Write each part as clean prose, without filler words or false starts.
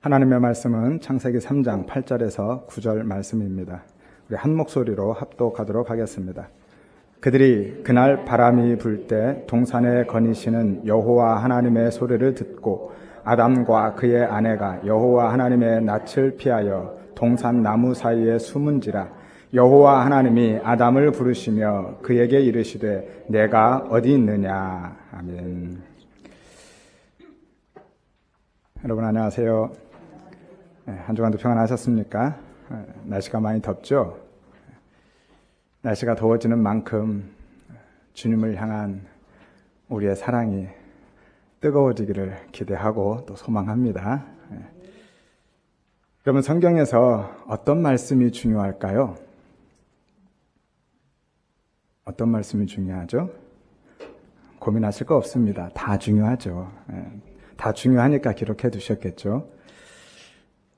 하나님의 말씀은 창세기 3장 8절에서 9절 말씀입니다. 우리 한 목소리로 합독하도록 하겠습니다. 그들이 그날 바람이 불 때 동산에 거니시는 여호와 하나님의 소리를 듣고 아담과 그의 아내가 여호와 하나님의 낯을 피하여 동산 나무 사이에 숨은지라. 여호와 하나님이 아담을 부르시며 그에게 이르시되 내가 어디 있느냐. 아멘. 여러분 안녕하세요. 한 주간도 평안하셨습니까? 날씨가 많이 덥죠? 날씨가 더워지는 만큼 주님을 향한 우리의 사랑이 뜨거워지기를 기대하고 또 소망합니다. 여러분 성경에서 어떤 말씀이 중요할까요? 어떤 말씀이 중요하죠? 고민하실 거 없습니다. 다 중요하죠. 다 중요하니까 기록해 두셨겠죠.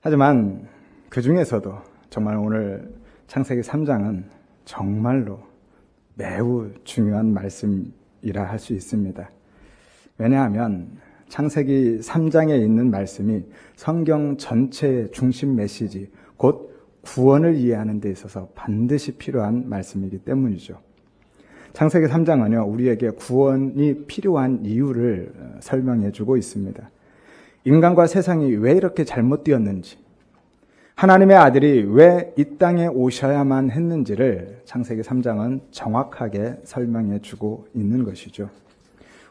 하지만 그 중에서도 정말 오늘 창세기 3장은 정말로 매우 중요한 말씀이라 할 수 있습니다. 왜냐하면 창세기 3장에 있는 말씀이 성경 전체의 중심 메시지, 곧 구원을 이해하는 데 있어서 반드시 필요한 말씀이기 때문이죠. 창세기 3장은요, 우리에게 구원이 필요한 이유를 설명해 주고 있습니다. 인간과 세상이 왜 이렇게 잘못되었는지, 하나님의 아들이 왜 이 땅에 오셔야만 했는지를 창세기 3장은 정확하게 설명해 주고 있는 것이죠.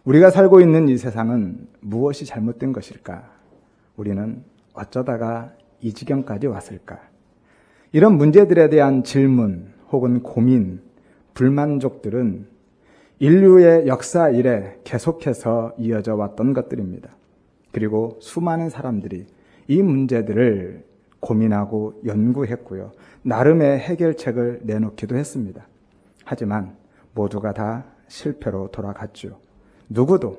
우리가 살고 있는 이 세상은 무엇이 잘못된 것일까? 우리는 어쩌다가 이 지경까지 왔을까? 이런 문제들에 대한 질문 혹은 고민, 불만족들은 인류의 역사 이래 계속해서 이어져 왔던 것들입니다. 그리고 수많은 사람들이 이 문제들을 고민하고 연구했고요. 나름의 해결책을 내놓기도 했습니다. 하지만 모두가 다 실패로 돌아갔죠. 누구도,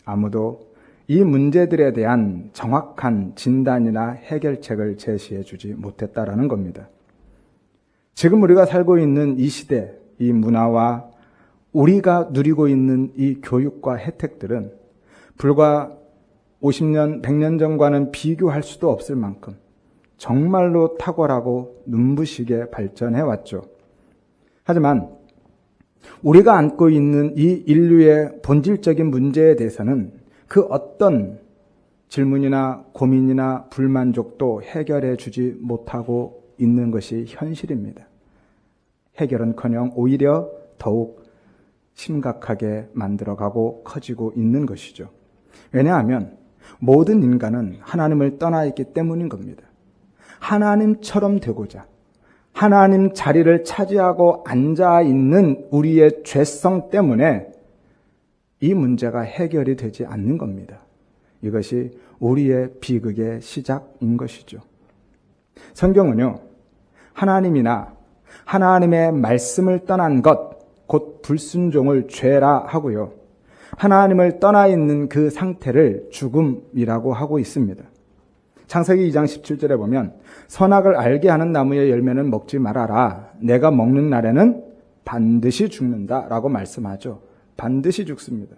아무도 이 문제들에 대한 정확한 진단이나 해결책을 제시해 주지 못했다라는 겁니다. 지금 우리가 살고 있는 이 시대, 이 문화와 우리가 누리고 있는 이 교육과 혜택들은 불과 50년, 100년 전과는 비교할 수도 없을 만큼 정말로 탁월하고 눈부시게 발전해 왔죠. 하지만 우리가 안고 있는 이 인류의 본질적인 문제에 대해서는 그 어떤 질문이나 고민이나 불만족도 해결해 주지 못하고 있는 것이 현실입니다. 해결은커녕 오히려 더욱 심각하게 만들어가고 커지고 있는 것이죠. 왜냐하면 모든 인간은 하나님을 떠나 있기 때문인 겁니다. 하나님처럼 되고자 하나님 자리를 차지하고 앉아 있는 우리의 죄성 때문에 이 문제가 해결이 되지 않는 겁니다. 이것이 우리의 비극의 시작인 것이죠. 성경은요, 하나님이나 하나님의 말씀을 떠난 것, 곧 불순종을 죄라 하고요. 하나님을 떠나 있는 그 상태를 죽음이라고 하고 있습니다. 창세기 2장 17절에 보면 선악을 알게 하는 나무의 열매는 먹지 말아라. 내가 먹는 날에는 반드시 죽는다라고 말씀하죠. 반드시 죽습니다.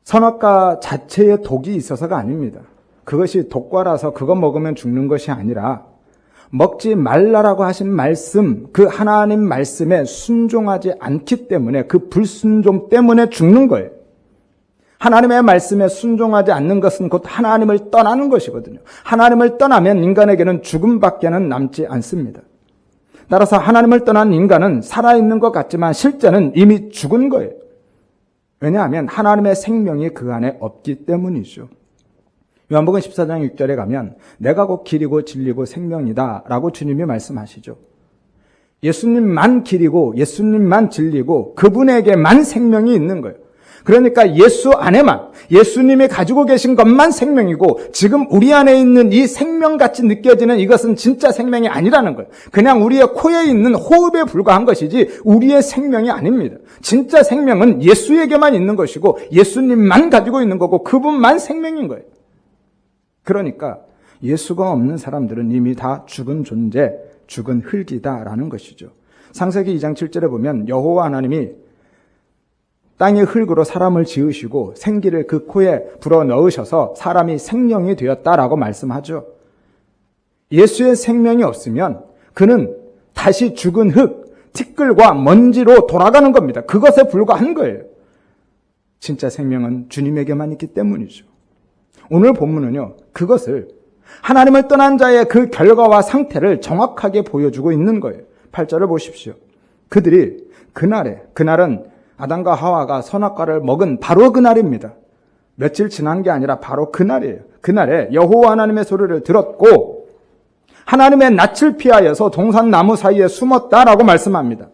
선악과 자체에 독이 있어서가 아닙니다. 그것이 독과라서 그거 먹으면 죽는 것이 아니라 먹지 말라라고 하신 말씀, 그 하나님 말씀에 순종하지 않기 때문에 그 불순종 때문에 죽는 거예요. 하나님의 말씀에 순종하지 않는 것은 곧 하나님을 떠나는 것이거든요. 하나님을 떠나면 인간에게는 죽음밖에는 남지 않습니다. 따라서 하나님을 떠난 인간은 살아있는 것 같지만 실제는 이미 죽은 거예요. 왜냐하면 하나님의 생명이 그 안에 없기 때문이죠. 요한복음 14장 6절에 가면 내가 곧 길이고 진리고 생명이다 라고 주님이 말씀하시죠. 예수님만 길이고 예수님만 진리고 그분에게만 생명이 있는 거예요. 그러니까 예수 안에만, 예수님이 가지고 계신 것만 생명이고 지금 우리 안에 있는 이 생명같이 느껴지는 이것은 진짜 생명이 아니라는 거예요. 그냥 우리의 코에 있는 호흡에 불과한 것이지 우리의 생명이 아닙니다. 진짜 생명은 예수에게만 있는 것이고 예수님만 가지고 있는 거고 그분만 생명인 거예요. 그러니까 예수가 없는 사람들은 이미 다 죽은 존재, 죽은 흙이다라는 것이죠. 창세기 2장 7절에 보면 여호와 하나님이 땅의 흙으로 사람을 지으시고 생기를 그 코에 불어넣으셔서 사람이 생명이 되었다라고 말씀하죠. 예수의 생명이 없으면 그는 다시 죽은 흙, 티끌과 먼지로 돌아가는 겁니다. 그것에 불과한 거예요. 진짜 생명은 주님에게만 있기 때문이죠. 오늘 본문은요, 그것을 하나님을 떠난 자의 그 결과와 상태를 정확하게 보여주고 있는 거예요. 8절을 보십시오. 그들이 그날은 아담과 하와가 선악과를 먹은 바로 그날입니다. 며칠 지난 게 아니라 바로 그날이에요. 그날에 여호와 하나님의 소리를 들었고 하나님의 낯을 피하여서 동산나무 사이에 숨었다라고 말씀합니다.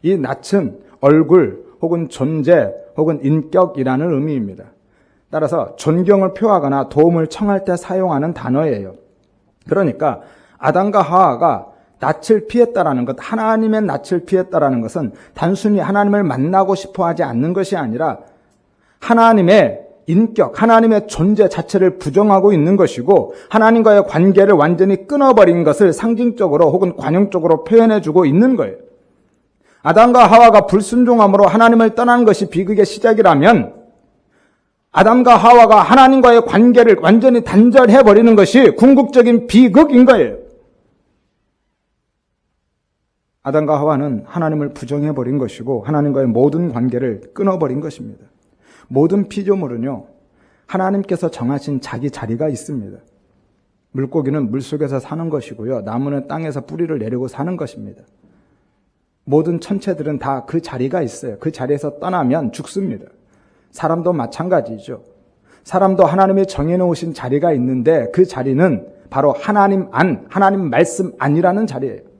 이 낯은 얼굴 혹은 존재 혹은 인격이라는 의미입니다. 따라서 존경을 표하거나 도움을 청할 때 사용하는 단어예요. 그러니까 아담과 하와가 낯을 피했다라는 것, 하나님의 낯을 피했다라는 것은 단순히 하나님을 만나고 싶어 하지 않는 것이 아니라 하나님의 인격, 하나님의 존재 자체를 부정하고 있는 것이고 하나님과의 관계를 완전히 끊어버린 것을 상징적으로 혹은 관용적으로 표현해주고 있는 거예요. 아담과 하와가 불순종함으로 하나님을 떠난 것이 비극의 시작이라면 아담과 하와가 하나님과의 관계를 완전히 단절해버리는 것이 궁극적인 비극인 거예요. 아담과 하와는 하나님을 부정해버린 것이고 하나님과의 모든 관계를 끊어버린 것입니다. 모든 피조물은요, 하나님께서 정하신 자기 자리가 있습니다. 물고기는 물속에서 사는 것이고요, 나무는 땅에서 뿌리를 내리고 사는 것입니다. 모든 천체들은 다 그 자리가 있어요. 그 자리에서 떠나면 죽습니다. 사람도 마찬가지죠. 사람도 하나님이 정해놓으신 자리가 있는데 그 자리는 바로 하나님 안, 하나님 말씀 안이라는 자리예요.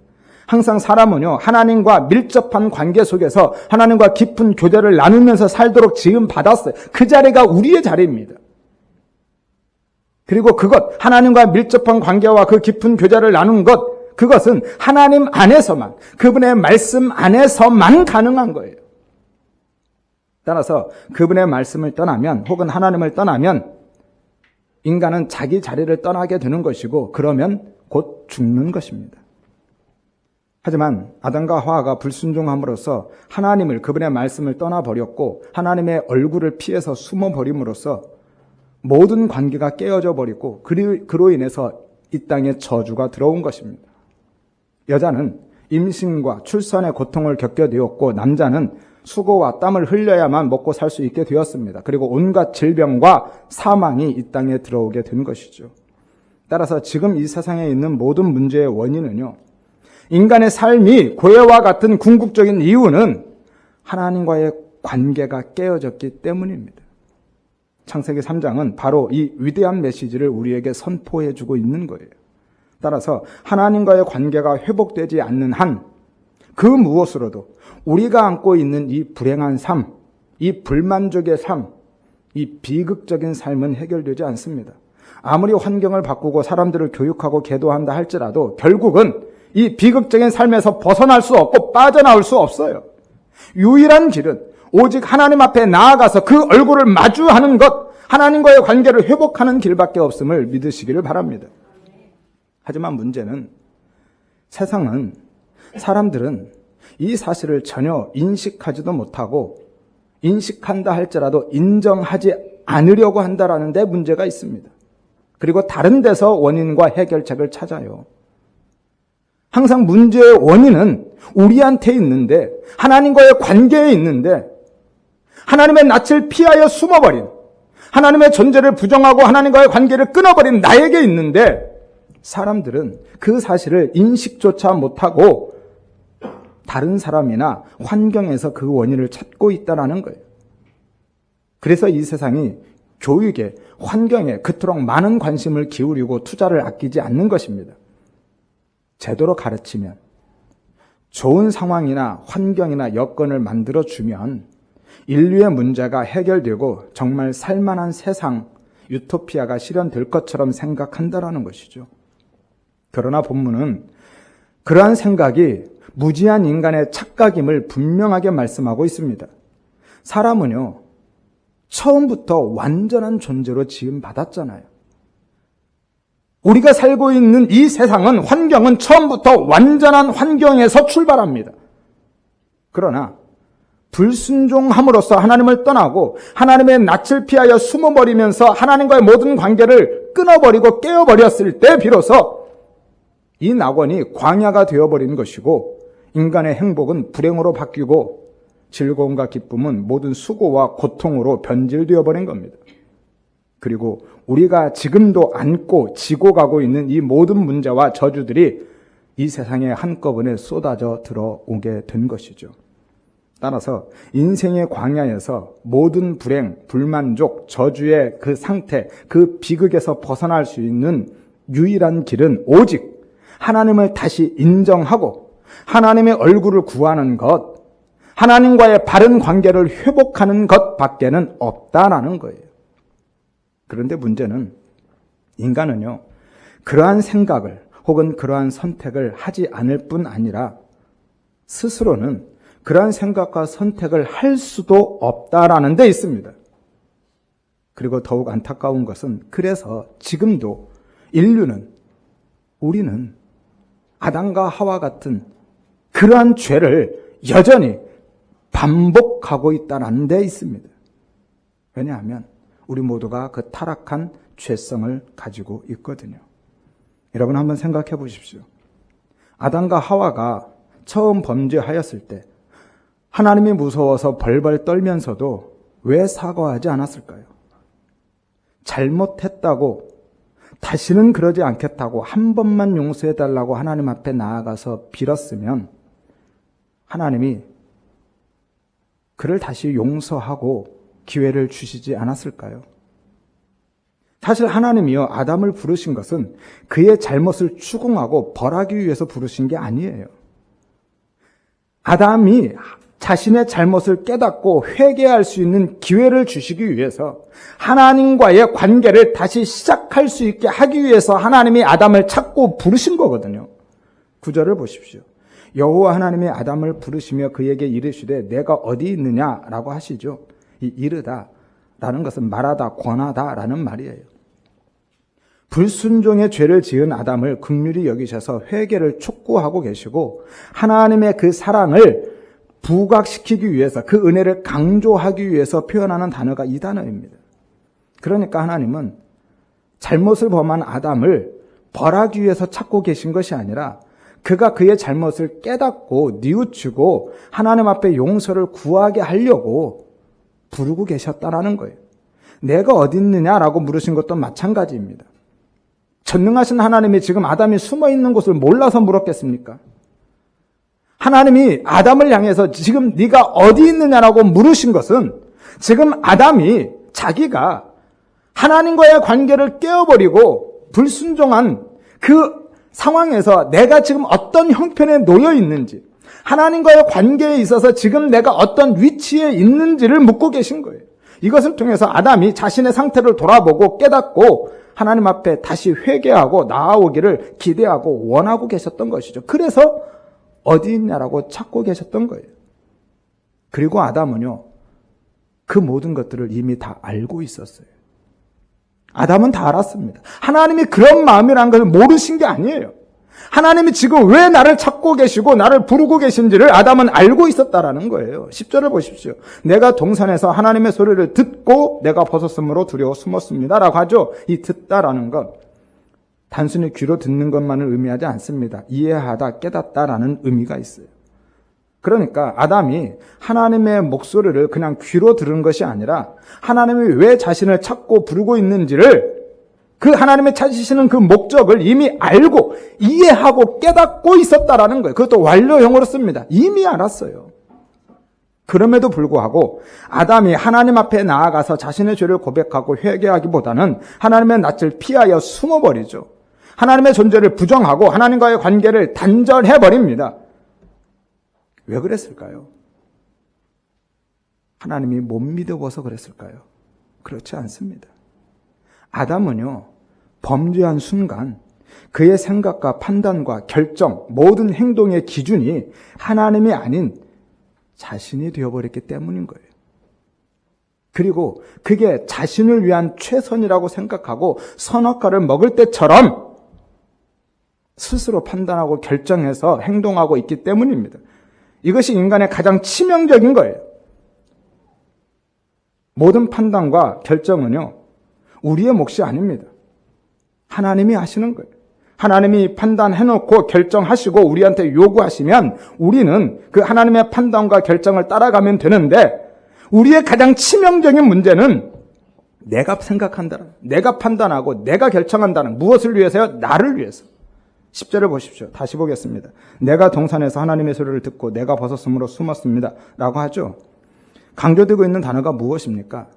항상 사람은요, 하나님과 밀접한 관계 속에서 하나님과 깊은 교제를 나누면서 살도록 지음 받았어요. 그 자리가 우리의 자리입니다. 그리고 하나님과 밀접한 관계와 그 깊은 교제를 나눈 그것은 하나님 안에서만, 그분의 말씀 안에서만 가능한 거예요. 따라서 그분의 말씀을 떠나면 혹은 하나님을 떠나면 인간은 자기 자리를 떠나게 되는 것이고 그러면 곧 죽는 것입니다. 하지만 아담과 하와가 불순종함으로써 하나님을, 그분의 말씀을 떠나버렸고 하나님의 얼굴을 피해서 숨어버림으로써 모든 관계가 깨어져 버리고 그로 인해서 이 땅에 저주가 들어온 것입니다. 여자는 임신과 출산의 고통을 겪게 되었고 남자는 수고와 땀을 흘려야만 먹고 살 수 있게 되었습니다. 그리고 온갖 질병과 사망이 이 땅에 들어오게 된 것이죠. 따라서 지금 이 세상에 있는 모든 문제의 원인은요, 인간의 삶이 고해와 같은 궁극적인 이유는 하나님과의 관계가 깨어졌기 때문입니다. 창세기 3장은 바로 이 위대한 메시지를 우리에게 선포해주고 있는 거예요. 따라서 하나님과의 관계가 회복되지 않는 한 그 무엇으로도 우리가 안고 있는 이 불행한 삶, 이 불만족의 삶, 이 비극적인 삶은 해결되지 않습니다. 아무리 환경을 바꾸고 사람들을 교육하고 계도한다 할지라도 결국은 이 비극적인 삶에서 벗어날 수 없고 빠져나올 수 없어요. 유일한 길은 오직 하나님 앞에 나아가서 그 얼굴을 마주하는 것, 하나님과의 관계를 회복하는 길밖에 없음을 믿으시기를 바랍니다. 하지만 문제는 사람들은 이 사실을 전혀 인식하지도 못하고 인식한다 할지라도 인정하지 않으려고 한다라는 데 문제가 있습니다. 그리고 다른 데서 원인과 해결책을 찾아요. 항상 문제의 원인은 우리한테 있는데, 하나님과의 관계에 있는데, 하나님의 낯을 피하여 숨어버린, 하나님의 존재를 부정하고 하나님과의 관계를 끊어버린 나에게 있는데, 사람들은 그 사실을 인식조차 못하고 다른 사람이나 환경에서 그 원인을 찾고 있다는 거예요. 그래서 이 세상이 교육에, 환경에 그토록 많은 관심을 기울이고 투자를 아끼지 않는 것입니다. 제대로 가르치면, 좋은 상황이나 환경이나 여건을 만들어주면 인류의 문제가 해결되고 정말 살만한 세상, 유토피아가 실현될 것처럼 생각한다라는 것이죠. 그러나 본문은 그러한 생각이 무지한 인간의 착각임을 분명하게 말씀하고 있습니다. 사람은요, 처음부터 완전한 존재로 지음받았잖아요. 우리가 살고 있는 이 세상은, 환경은 처음부터 완전한 환경에서 출발합니다. 그러나 불순종함으로써 하나님을 떠나고 하나님의 낯을 피하여 숨어버리면서 하나님과의 모든 관계를 끊어버리고 깨어버렸을 때 비로소 이 낙원이 광야가 되어버린 것이고 인간의 행복은 불행으로 바뀌고 즐거움과 기쁨은 모든 수고와 고통으로 변질되어 버린 겁니다. 그리고 우리가 지금도 안고 지고 가고 있는 이 모든 문제와 저주들이 이 세상에 한꺼번에 쏟아져 들어오게 된 것이죠. 따라서 인생의 광야에서 모든 불행, 불만족, 저주의 그 상태, 그 비극에서 벗어날 수 있는 유일한 길은 오직 하나님을 다시 인정하고 하나님의 얼굴을 구하는 것, 하나님과의 바른 관계를 회복하는 것 밖에는 없다라는 거예요. 그런데 문제는 인간은요, 그러한 생각을 혹은 그러한 선택을 하지 않을 뿐 아니라 스스로는 그러한 생각과 선택을 할 수도 없다라는 데 있습니다. 그리고 더욱 안타까운 것은 그래서 지금도 우리는 아담과 하와 같은 그러한 죄를 여전히 반복하고 있다는 데 있습니다. 왜냐하면 우리 모두가 그 타락한 죄성을 가지고 있거든요. 여러분 한번 생각해 보십시오. 아담과 하와가 처음 범죄하였을 때 하나님이 무서워서 벌벌 떨면서도 왜 사과하지 않았을까요? 잘못했다고 다시는 그러지 않겠다고 한 번만 용서해달라고 하나님 앞에 나아가서 빌었으면 하나님이 그를 다시 용서하고 기회를 주시지 않았을까요? 사실 하나님이요, 아담을 부르신 것은 그의 잘못을 추궁하고 벌하기 위해서 부르신 게 아니에요. 아담이 자신의 잘못을 깨닫고 회개할 수 있는 기회를 주시기 위해서 하나님과의 관계를 다시 시작할 수 있게 하기 위해서 하나님이 아담을 찾고 부르신 거거든요. 9절을 보십시오. 여호와 하나님이 아담을 부르시며 그에게 이르시되 내가 어디 있느냐라고 하시죠. 이 이르다라는 것은 말하다, 권하다라는 말이에요. 불순종의 죄를 지은 아담을 긍휼히 여기셔서 회개를 촉구하고 계시고 하나님의 그 사랑을 부각시키기 위해서 그 은혜를 강조하기 위해서 표현하는 단어가 이 단어입니다. 그러니까 하나님은 잘못을 범한 아담을 벌하기 위해서 찾고 계신 것이 아니라 그가 그의 잘못을 깨닫고 뉘우치고 하나님 앞에 용서를 구하게 하려고 부르고 계셨다라는 거예요. 내가 어디 있느냐라고 물으신 것도 마찬가지입니다. 전능하신 하나님이 지금 아담이 숨어있는 곳을 몰라서 물었겠습니까? 하나님이 아담을 향해서 지금 네가 어디 있느냐라고 물으신 것은 지금 아담이 자기가 하나님과의 관계를 깨어버리고 불순종한 그 상황에서 내가 지금 어떤 형편에 놓여 있는지, 하나님과의 관계에 있어서 지금 내가 어떤 위치에 있는지를 묻고 계신 거예요. 이것을 통해서 아담이 자신의 상태를 돌아보고 깨닫고 하나님 앞에 다시 회개하고 나아오기를 기대하고 원하고 계셨던 것이죠. 그래서 어디 있냐라고 찾고 계셨던 거예요. 그리고 아담은요, 그 모든 것들을 이미 다 알고 있었어요. 아담은 다 알았습니다. 하나님이 그런 마음이라는 것을 모르신 게 아니에요. 하나님이 지금 왜 나를 찾고 계시고 나를 부르고 계신지를 아담은 알고 있었다라는 거예요. 10절을 보십시오. 내가 동산에서 하나님의 소리를 듣고 내가 벗었으므로 두려워 숨었습니다 라고 하죠. 이 듣다라는 것, 단순히 귀로 듣는 것만을 의미하지 않습니다. 이해하다, 깨닫다라는 의미가 있어요. 그러니까 아담이 하나님의 목소리를 그냥 귀로 들은 것이 아니라 하나님이 왜 자신을 찾고 부르고 있는지를, 그 하나님의 찾으시는 그 목적을 이미 알고 이해하고 깨닫고 있었다라는 거예요. 그것도 완료형으로 씁니다. 이미 알았어요. 그럼에도 불구하고 아담이 하나님 앞에 나아가서 자신의 죄를 고백하고 회개하기보다는 하나님의 낯을 피하여 숨어버리죠. 하나님의 존재를 부정하고 하나님과의 관계를 단절해버립니다. 왜 그랬을까요? 하나님이 못 믿어봐서 그랬을까요? 그렇지 않습니다. 아담은요, 범죄한 순간 그의 생각과 판단과 결정, 모든 행동의 기준이 하나님이 아닌 자신이 되어버렸기 때문인 거예요. 그리고 그게 자신을 위한 최선이라고 생각하고 선악과를 먹을 때처럼 스스로 판단하고 결정해서 행동하고 있기 때문입니다. 이것이 인간의 가장 치명적인 거예요. 모든 판단과 결정은요, 우리의 몫이 아닙니다. 하나님이 하시는 거예요. 하나님이 판단해놓고 결정하시고 우리한테 요구하시면 우리는 그 하나님의 판단과 결정을 따라가면 되는데, 우리의 가장 치명적인 문제는 내가 생각한다는, 내가 판단하고 내가 결정한다는, 무엇을 위해서요? 나를 위해서. 10절을 보십시오. 다시 보겠습니다. 내가 동산에서 하나님의 소리를 듣고 내가 벗었으므로 숨었습니다 라고 하죠. 강조되고 있는 단어가 무엇입니까?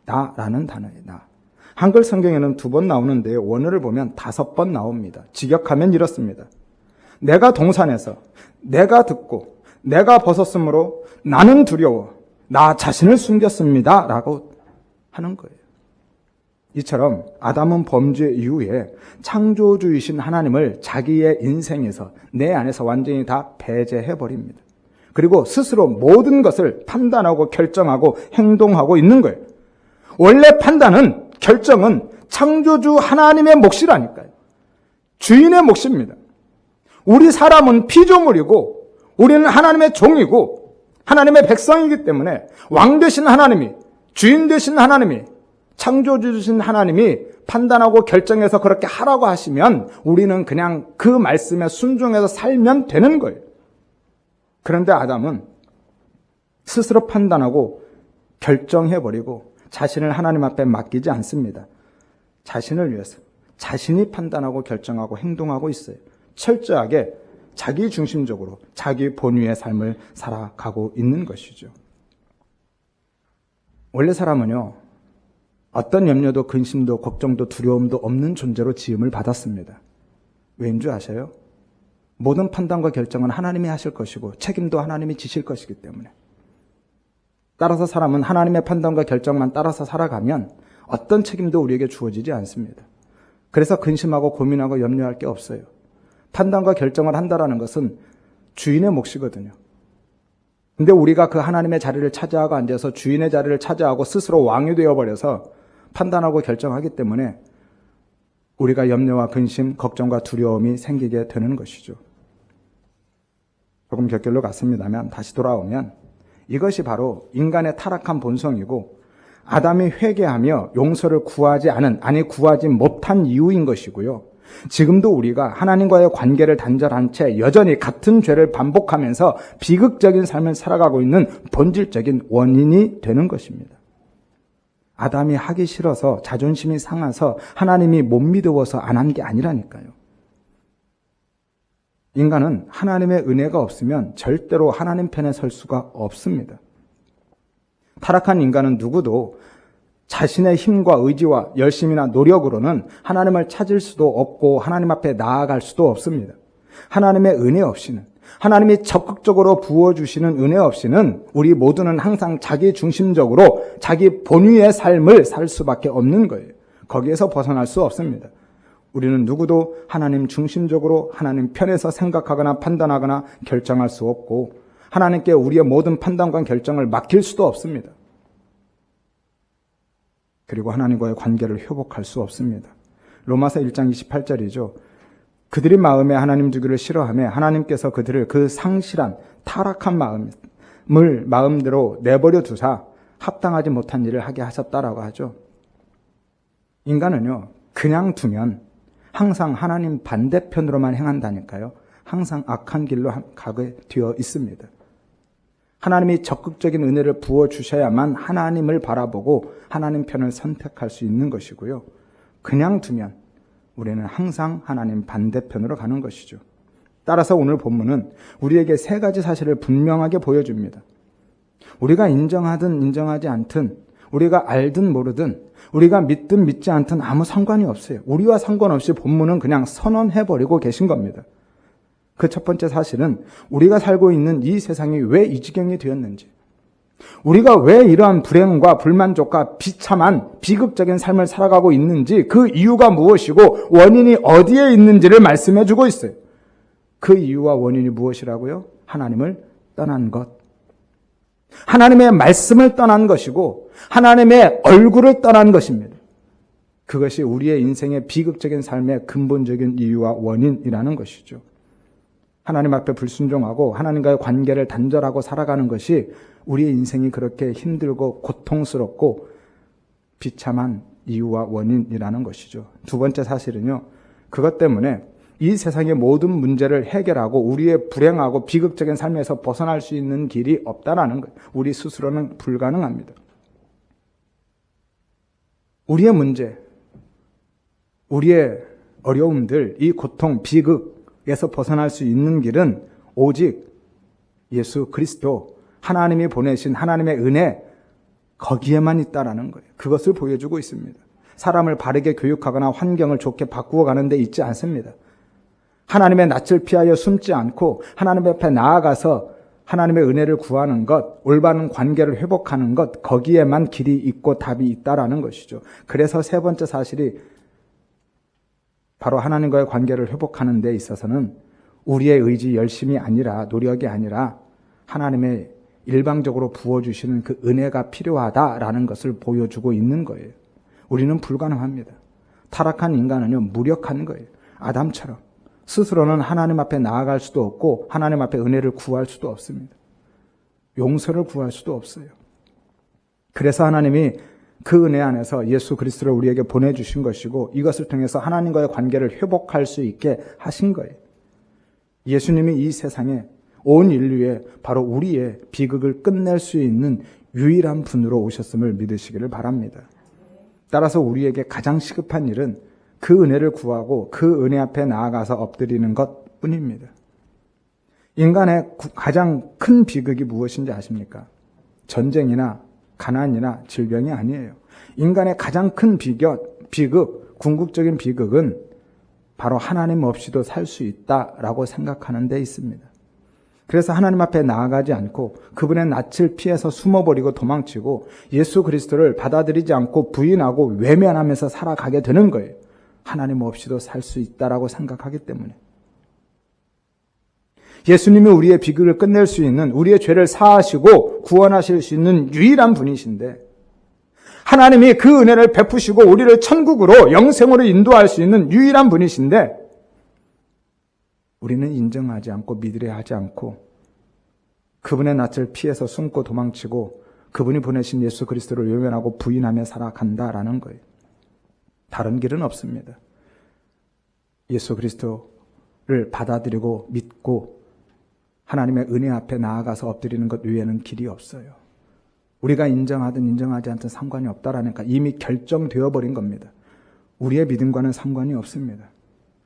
나라는 단어예요. 나. 한글 성경에는 2번 나오는데 원어를 보면 5번 나옵니다. 직역하면 이렇습니다. 내가 동산에서 내가 듣고 내가 벗었으므로 나는 두려워 나 자신을 숨겼습니다 라고 하는 거예요. 이처럼 아담은 범죄 이후에 창조주이신 하나님을 자기의 인생에서, 내 안에서 완전히 다 배제해버립니다. 그리고 스스로 모든 것을 판단하고 결정하고 행동하고 있는 거예요. 원래 판단은, 결정은 창조주 하나님의 몫이라니까요. 주인의 몫입니다. 우리 사람은 피조물이고 우리는 하나님의 종이고 하나님의 백성이기 때문에 왕 되신 하나님이, 주인 되신 하나님이, 창조주신 하나님이 판단하고 결정해서 그렇게 하라고 하시면 우리는 그냥 그 말씀에 순종해서 살면 되는 거예요. 그런데 아담은 스스로 판단하고 결정해버리고 자신을 하나님 앞에 맡기지 않습니다. 자신을 위해서 자신이 판단하고 결정하고 행동하고 있어요. 철저하게 자기 중심적으로 자기 본위의 삶을 살아가고 있는 것이죠. 원래 사람은요, 어떤 염려도 근심도 걱정도 두려움도 없는 존재로 지음을 받았습니다. 왜인 줄 아세요? 모든 판단과 결정은 하나님이 하실 것이고 책임도 하나님이 지실 것이기 때문에. 따라서 사람은 하나님의 판단과 결정만 따라서 살아가면 어떤 책임도 우리에게 주어지지 않습니다. 그래서 근심하고 고민하고 염려할 게 없어요. 판단과 결정을 한다는 것은 주인의 몫이거든요. 근데 우리가 그 하나님의 자리를 차지하고 앉아서 주인의 자리를 차지하고 스스로 왕이 되어버려서 판단하고 결정하기 때문에 우리가 염려와 근심, 걱정과 두려움이 생기게 되는 것이죠. 조금 곁길로 갔습니다만 다시 돌아오면 이것이 바로 인간의 타락한 본성이고 아담이 회개하며 용서를 구하지 않은, 아니 구하지 못한 이유인 것이고요. 지금도 우리가 하나님과의 관계를 단절한 채 여전히 같은 죄를 반복하면서 비극적인 삶을 살아가고 있는 본질적인 원인이 되는 것입니다. 아담이 하기 싫어서, 자존심이 상해서, 하나님이 못 믿어서 안 한 게 아니라니까요. 인간은 하나님의 은혜가 없으면 절대로 하나님 편에 설 수가 없습니다. 타락한 인간은 누구도 자신의 힘과 의지와 열심이나 노력으로는 하나님을 찾을 수도 없고 하나님 앞에 나아갈 수도 없습니다. 하나님의 은혜 없이는, 하나님이 적극적으로 부어주시는 은혜 없이는 우리 모두는 항상 자기 중심적으로 자기 본위의 삶을 살 수밖에 없는 거예요. 거기에서 벗어날 수 없습니다. 우리는 누구도 하나님 중심적으로 하나님 편에서 생각하거나 판단하거나 결정할 수 없고 하나님께 우리의 모든 판단과 결정을 맡길 수도 없습니다. 그리고 하나님과의 관계를 회복할 수 없습니다. 로마서 1장 28절이죠. 그들이 마음에 하나님 두기를 싫어하며 하나님께서 그들을 그 상실한 타락한 마음을 마음대로 내버려 두사 합당하지 못한 일을 하게 하셨다라고 하죠. 인간은요, 그냥 두면 항상 하나님 반대편으로만 행한다니까요. 항상 악한 길로 가게 되어 있습니다. 하나님이 적극적인 은혜를 부어주셔야만 하나님을 바라보고 하나님 편을 선택할 수 있는 것이고요. 그냥 두면 우리는 항상 하나님 반대편으로 가는 것이죠. 따라서 오늘 본문은 우리에게 3가지 사실을 분명하게 보여줍니다. 우리가 인정하든 인정하지 않든, 우리가 알든 모르든, 우리가 믿든 믿지 않든 아무 상관이 없어요. 우리와 상관없이 본문은 그냥 선언해버리고 계신 겁니다. 그 첫 번째 사실은 우리가 살고 있는 이 세상이 왜 이 지경이 되었는지, 우리가 왜 이러한 불행과 불만족과 비참한 비극적인 삶을 살아가고 있는지, 그 이유가 무엇이고 원인이 어디에 있는지를 말씀해 주고 있어요. 그 이유와 원인이 무엇이라고요? 하나님을 떠난 것. 하나님의 말씀을 떠난 것이고 하나님의 얼굴을 떠난 것입니다. 그것이 우리의 인생의 비극적인 삶의 근본적인 이유와 원인이라는 것이죠. 하나님 앞에 불순종하고 하나님과의 관계를 단절하고 살아가는 것이 우리의 인생이 그렇게 힘들고 고통스럽고 비참한 이유와 원인이라는 것이죠. 두 번째 사실은요, 그것 때문에 이 세상의 모든 문제를 해결하고 우리의 불행하고 비극적인 삶에서 벗어날 수 있는 길이 없다라는 거예요. 우리 스스로는 불가능합니다. 우리의 문제, 우리의 어려움들, 이 고통, 비극에서 벗어날 수 있는 길은 오직 예수 그리스도, 하나님이 보내신 하나님의 은혜, 거기에만 있다라는 거예요. 그것을 보여주고 있습니다. 사람을 바르게 교육하거나 환경을 좋게 바꾸어 가는 데 있지 않습니다. 하나님의 낯을 피하여 숨지 않고 하나님 앞에 나아가서 하나님의 은혜를 구하는 것, 올바른 관계를 회복하는 것, 거기에만 길이 있고 답이 있다라는 것이죠. 그래서 세 번째 사실이 바로 하나님과의 관계를 회복하는 데 있어서는 우리의 의지, 열심이 아니라, 노력이 아니라 하나님의 일방적으로 부어주시는 그 은혜가 필요하다라는 것을 보여주고 있는 거예요. 우리는 불가능합니다. 타락한 인간은요, 무력한 거예요. 아담처럼. 스스로는 하나님 앞에 나아갈 수도 없고 하나님 앞에 은혜를 구할 수도 없습니다. 용서를 구할 수도 없어요. 그래서 하나님이 그 은혜 안에서 예수 그리스도를 우리에게 보내주신 것이고 이것을 통해서 하나님과의 관계를 회복할 수 있게 하신 거예요. 예수님이 이 세상에 온 인류에 바로 우리의 비극을 끝낼 수 있는 유일한 분으로 오셨음을 믿으시기를 바랍니다. 따라서 우리에게 가장 시급한 일은 그 은혜를 구하고 그 은혜 앞에 나아가서 엎드리는 것 뿐입니다. 인간의 가장 큰 비극이 무엇인지 아십니까? 전쟁이나 가난이나 질병이 아니에요. 인간의 가장 큰 비극, 궁극적인 비극은 바로 하나님 없이도 살 수 있다라고 생각하는 데 있습니다. 그래서 하나님 앞에 나아가지 않고 그분의 낯을 피해서 숨어버리고 도망치고 예수 그리스도를 받아들이지 않고 부인하고 외면하면서 살아가게 되는 거예요. 하나님 없이도 살 수 있다라고 생각하기 때문에. 예수님이 우리의 비극을 끝낼 수 있는, 우리의 죄를 사하시고 구원하실 수 있는 유일한 분이신데 하나님이 그 은혜를 베푸시고 우리를 천국으로 영생으로 인도할 수 있는 유일한 분이신데 우리는 인정하지 않고 믿으려 하지 않고 그분의 낯을 피해서 숨고 도망치고 그분이 보내신 예수 그리스도를 외면하고 부인하며 살아간다라는 거예요. 다른 길은 없습니다. 예수 그리스도를 받아들이고 믿고 하나님의 은혜 앞에 나아가서 엎드리는 것 외에는 길이 없어요. 우리가 인정하든 인정하지 않든 상관이 없다라니까 이미 결정되어 버린 겁니다. 우리의 믿음과는 상관이 없습니다.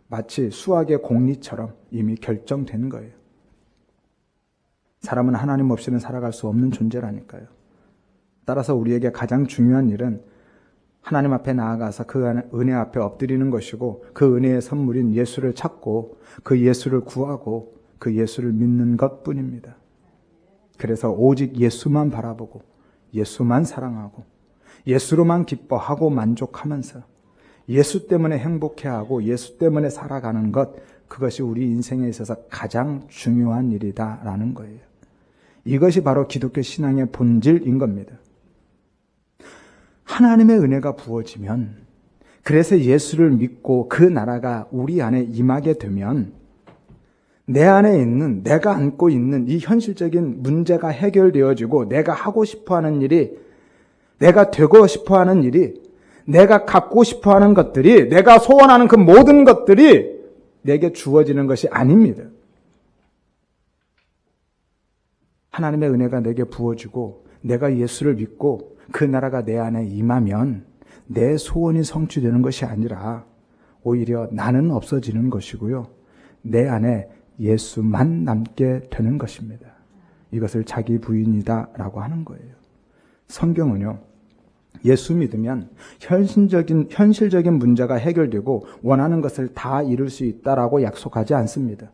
마치 수학의 공리처럼 이미 결정된 거예요. 사람은 하나님 없이는 살아갈 수 없는 존재라니까요. 따라서 우리에게 가장 중요한 일은 하나님 앞에 나아가서 그 은혜 앞에 엎드리는 것이고 그 은혜의 선물인 예수를 찾고 그 예수를 구하고 그 예수를 믿는 것뿐입니다. 그래서 오직 예수만 바라보고 예수만 사랑하고 예수로만 기뻐하고 만족하면서 예수 때문에 행복해하고 예수 때문에 살아가는 것, 그것이 우리 인생에 있어서 가장 중요한 일이다라는 거예요. 이것이 바로 기독교 신앙의 본질인 겁니다. 하나님의 은혜가 부어지면, 그래서 예수를 믿고 그 나라가 우리 안에 임하게 되면 내 안에 있는, 내가 안고 있는 이 현실적인 문제가 해결되어지고 내가 하고 싶어하는 일이, 내가 되고 싶어하는 일이, 내가 갖고 싶어하는 것들이, 내가 소원하는 그 모든 것들이 내게 주어지는 것이 아닙니다. 하나님의 은혜가 내게 부어지고 내가 예수를 믿고 그 나라가 내 안에 임하면 내 소원이 성취되는 것이 아니라 오히려 나는 없어지는 것이고요. 내 안에 예수만 남게 되는 것입니다. 이것을 자기 부인이다라고 하는 거예요. 성경은요, 예수 믿으면 현실적인 문제가 해결되고 원하는 것을 다 이룰 수 있다라고 약속하지 않습니다.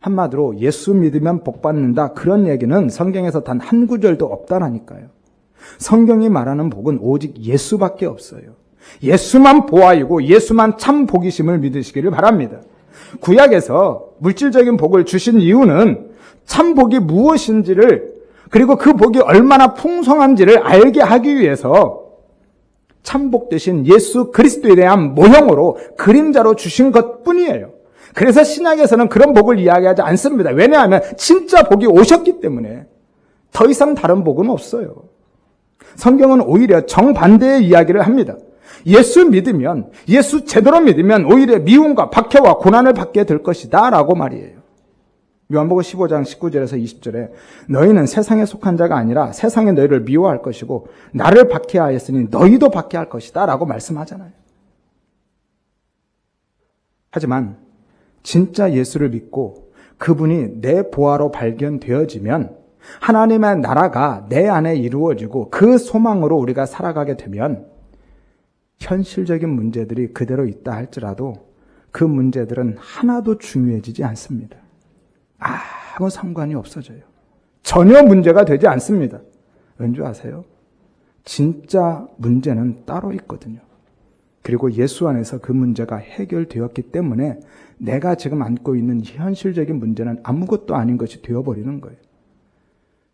한마디로 예수 믿으면 복 받는다, 그런 얘기는 성경에서 단 한 구절도 없다라니까요. 성경이 말하는 복은 오직 예수밖에 없어요. 예수만 보아이고 예수만 참 복이심을 믿으시기를 바랍니다. 구약에서 물질적인 복을 주신 이유는 참 복이 무엇인지를, 그리고 그 복이 얼마나 풍성한지를 알게 하기 위해서 참 복 되신 예수 그리스도에 대한 모형으로, 그림자로 주신 것뿐이에요. 그래서 신약에서는 그런 복을 이야기하지 않습니다. 왜냐하면 진짜 복이 오셨기 때문에 더 이상 다른 복은 없어요. 성경은 오히려 정반대의 이야기를 합니다. 예수 믿으면, 예수 제대로 믿으면 오히려 미움과 박해와 고난을 받게 될 것이다 라고 말이에요. 요한복음 15장 19절에서 20절에 너희는 세상에 속한 자가 아니라 세상이 너희를 미워할 것이고 나를 박해하였으니 너희도 박해할 것이다 라고 말씀하잖아요. 하지만 진짜 예수를 믿고 그분이 내 보화로 발견되어지면 하나님의 나라가 내 안에 이루어지고 그 소망으로 우리가 살아가게 되면 현실적인 문제들이 그대로 있다 할지라도 그 문제들은 하나도 중요해지지 않습니다. 아무 상관이 없어져요. 전혀 문제가 되지 않습니다. 왠지 아세요? 진짜 문제는 따로 있거든요. 그리고 예수 안에서 그 문제가 해결되었기 때문에 내가 지금 안고 있는 현실적인 문제는 아무것도 아닌 것이 되어버리는 거예요.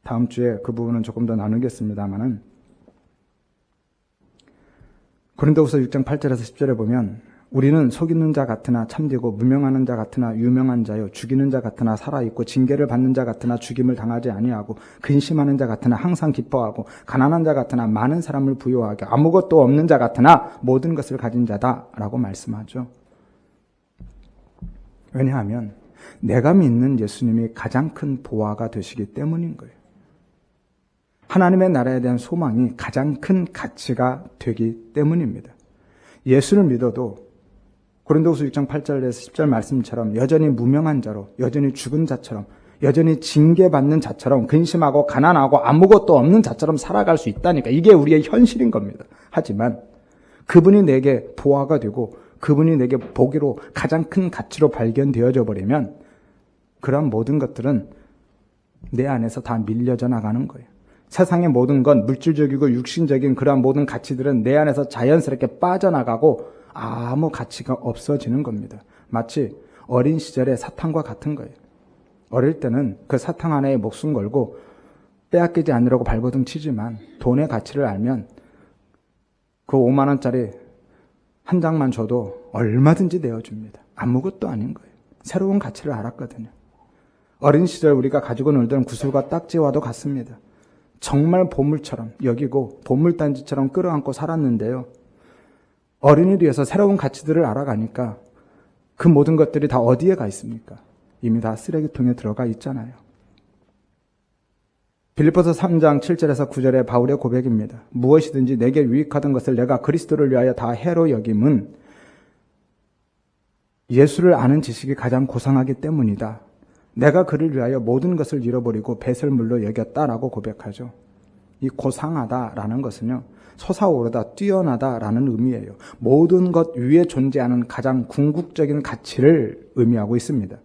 다음 주에 그 부분은 조금 더 나누겠습니다만은 고린도후서 6장 8절에서 10절에 보면 우리는 속이는 자 같으나 참되고 무명하는 자 같으나 유명한 자요 죽이는 자 같으나 살아있고 징계를 받는 자 같으나 죽임을 당하지 아니하고 근심하는 자 같으나 항상 기뻐하고 가난한 자 같으나 많은 사람을 부요하게 아무것도 없는 자 같으나 모든 것을 가진 자다라고 말씀하죠. 왜냐하면 내가 믿는 예수님이 가장 큰 보화가 되시기 때문인 거예요. 하나님의 나라에 대한 소망이 가장 큰 가치가 되기 때문입니다. 예수를 믿어도 고린도후서 6장 8절에서 10절 말씀처럼 여전히 무명한 자로, 여전히 죽은 자처럼, 여전히 징계받는 자처럼, 근심하고 가난하고 아무것도 없는 자처럼 살아갈 수 있다니까. 이게 우리의 현실인 겁니다. 하지만 그분이 내게 보화가 되고 그분이 내게 보기로 가장 큰 가치로 발견되어져 버리면 그런 모든 것들은 내 안에서 다 밀려져 나가는 거예요. 세상의 모든 건 물질적이고 육신적인 그러한 모든 가치들은 내 안에서 자연스럽게 빠져나가고 아무 가치가 없어지는 겁니다. 마치 어린 시절의 사탕과 같은 거예요. 어릴 때는 그 사탕 하나에 목숨 걸고 빼앗기지 않으려고 발버둥 치지만 돈의 가치를 알면 그 5만 원짜리 한 장만 줘도 얼마든지 내어줍니다. 아무것도 아닌 거예요. 새로운 가치를 알았거든요. 어린 시절 우리가 가지고 놀던 구슬과 딱지와도 같습니다. 정말 보물처럼 여기고 보물단지처럼 끌어안고 살았는데요. 어른이 되어서 새로운 가치들을 알아가니까 그 모든 것들이 다 어디에 가 있습니까? 이미 다 쓰레기통에 들어가 있잖아요. 빌립보서 3장 7절에서 9절의 바울의 고백입니다. 무엇이든지 내게 유익하던 것을 내가 그리스도를 위하여 다 해로 여김은 예수를 아는 지식이 가장 고상하기 때문이다. 내가 그를 위하여 모든 것을 잃어버리고 배설물로 여겼다라고 고백하죠. 이 고상하다라는 것은요, 솟아오르다, 뛰어나다라는 의미예요. 모든 것 위에 존재하는 가장 궁극적인 가치를 의미하고 있습니다.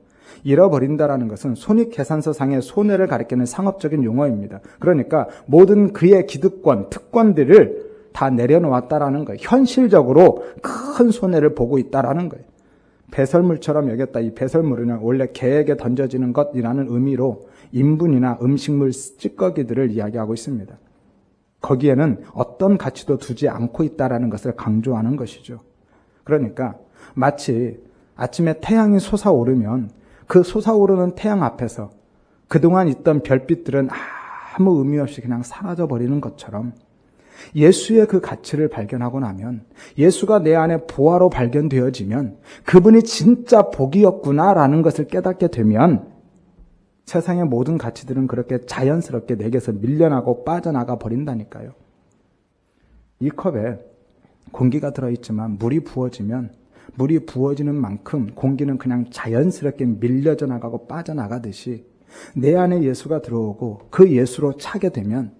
잃어버린다라는 것은 손익계산서상의 손해를 가리키는 상업적인 용어입니다. 그러니까 모든 그의 기득권, 특권들을 다 내려놓았다라는 거예요. 현실적으로 큰 손해를 보고 있다라는 거예요. 배설물처럼 여겼다. 이 배설물은 원래 개에게 던져지는 것이라는 의미로 인분이나 음식물 찌꺼기들을 이야기하고 있습니다. 거기에는 어떤 가치도 두지 않고 있다라는 것을 강조하는 것이죠. 그러니까 마치 아침에 태양이 솟아오르면 그 솟아오르는 태양 앞에서 그동안 있던 별빛들은 아무 의미 없이 그냥 사라져버리는 것처럼 예수의 그 가치를 발견하고 나면, 예수가 내 안에 보화로 발견되어지면 그분이 진짜 복이었구나라는 것을 깨닫게 되면 세상의 모든 가치들은 그렇게 자연스럽게 내게서 밀려나고 빠져나가 버린다니까요. 이 컵에 공기가 들어있지만 물이 부어지면 물이 부어지는 만큼 공기는 그냥 자연스럽게 밀려져 나가고 빠져나가듯이 내 안에 예수가 들어오고 그 예수로 차게 되면